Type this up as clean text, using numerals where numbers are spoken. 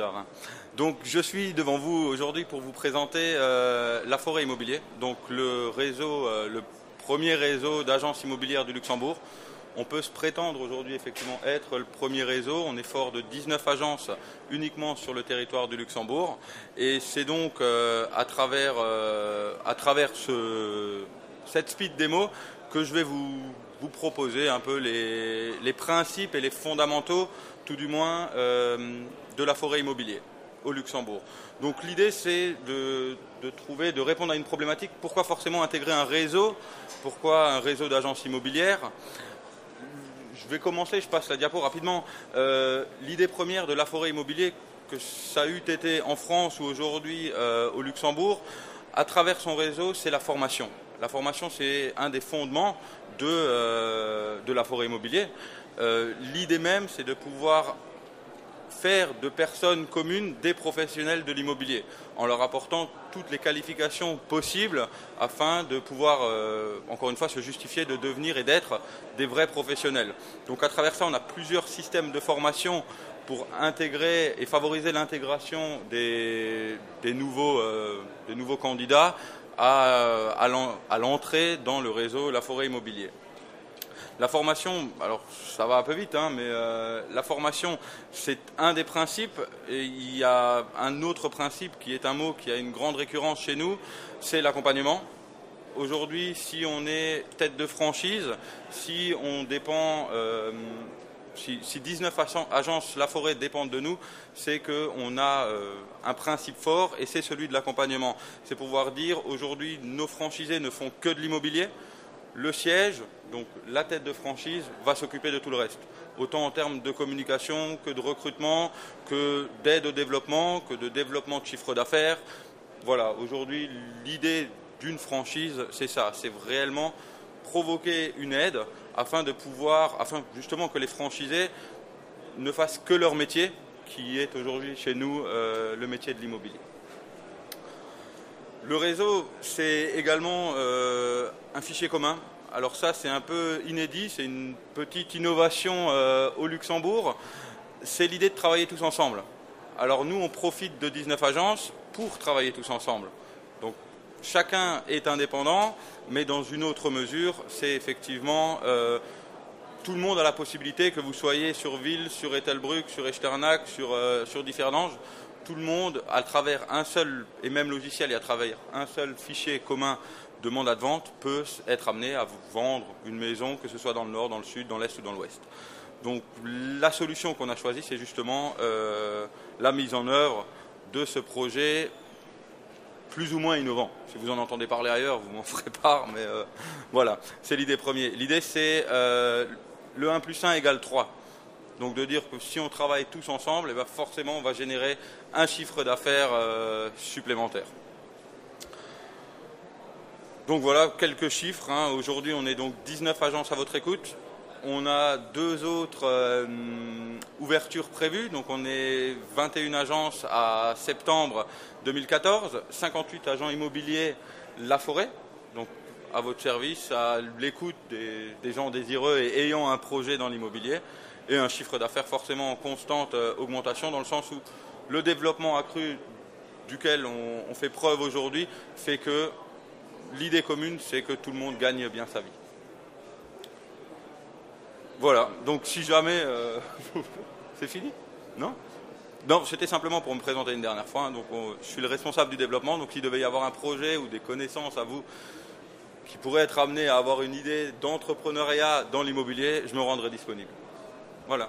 bizarre. Hein. Donc je suis devant vous aujourd'hui pour vous présenter la Forêt Immobilier, donc le réseau, le premier réseau d'agences immobilières du Luxembourg. On peut se prétendre aujourd'hui effectivement être le premier réseau. On est fort de 19 agences uniquement sur le territoire du Luxembourg. Et c'est donc à travers cette speed démo que je vais vous proposer un peu les principes et les fondamentaux, tout du moins, de la forêt immobilière au Luxembourg. Donc l'idée c'est de répondre à une problématique. Pourquoi forcément intégrer un réseau? Pourquoi un réseau d'agences immobilières? Je vais commencer, je passe la diapo rapidement. L'idée première de la forêt immobilière, que ça eût été en France ou aujourd'hui au Luxembourg, à travers son réseau, c'est la formation. La formation, c'est un des fondements de la forêt immobilière. L'idée même, c'est de pouvoir faire de personnes communes des professionnels de l'immobilier, en leur apportant toutes les qualifications possibles afin de pouvoir, encore une fois, se justifier de devenir et d'être des vrais professionnels. Donc à travers ça, on a plusieurs systèmes de formation pour intégrer et favoriser l'intégration des nouveaux candidats à l'entrée dans le réseau La Forêt Immobilier. La formation, alors ça va un peu vite, hein, mais la formation, c'est un des principes. Et il y a un autre principe qui est un mot qui a une grande récurrence chez nous, c'est l'accompagnement. Aujourd'hui, si on est tête de franchise, si on dépend, si 19 agences La Forêt dépendent de nous, c'est qu'on a un principe fort et c'est celui de l'accompagnement. C'est pouvoir dire, aujourd'hui, nos franchisés ne font que de l'immobilier. Le siège, donc la tête de franchise, va s'occuper de tout le reste. Autant en termes de communication que de recrutement, que d'aide au développement, que de développement de chiffre d'affaires. Voilà, aujourd'hui, l'idée d'une franchise, c'est ça. C'est réellement provoquer une aide afin justement que les franchisés ne fassent que leur métier, qui est aujourd'hui chez nous le métier de l'immobilier. Le réseau, c'est également un fichier commun. Alors ça, c'est un peu inédit, c'est une petite innovation au Luxembourg. C'est l'idée de travailler tous ensemble. Alors nous, on profite de 19 agences pour travailler tous ensemble. Donc chacun est indépendant, mais dans une autre mesure, c'est effectivement tout le monde a la possibilité, que vous soyez sur Ville, sur Ettelbruck, sur Echternach, sur Differdange. Tout le monde, à travers un seul et même logiciel et à travers un seul fichier commun de mandat de vente, peut être amené à vendre une maison, que ce soit dans le nord, dans le sud, dans l'est ou dans l'ouest. Donc la solution qu'on a choisie, c'est justement la mise en œuvre de ce projet plus ou moins innovant. Si vous en entendez parler ailleurs, vous m'en ferez part, mais voilà, c'est l'idée première. L'idée, c'est le 1 plus 1 égale 3. Donc de dire que si on travaille tous ensemble, eh bien forcément on va générer un chiffre d'affaires supplémentaire. Donc voilà quelques chiffres. Hein. Aujourd'hui on est donc 19 agences à votre écoute. On a 2 autres ouvertures prévues. Donc on est 21 agences à septembre 2014, 58 agents immobiliers La Forêt. Donc à votre service, à l'écoute des gens désireux et ayant un projet dans l'immobilier. Et un chiffre d'affaires forcément en constante augmentation, dans le sens où le développement accru duquel on fait preuve aujourd'hui fait que l'idée commune, c'est que tout le monde gagne bien sa vie. Voilà, donc si jamais... c'est fini? Non? Non, c'était simplement pour me présenter une dernière fois. Hein, donc je suis le responsable du développement, donc s'il devait y avoir un projet ou des connaissances à vous qui pourraient être amenés à avoir une idée d'entrepreneuriat dans l'immobilier, je me rendrai disponible. Voilà.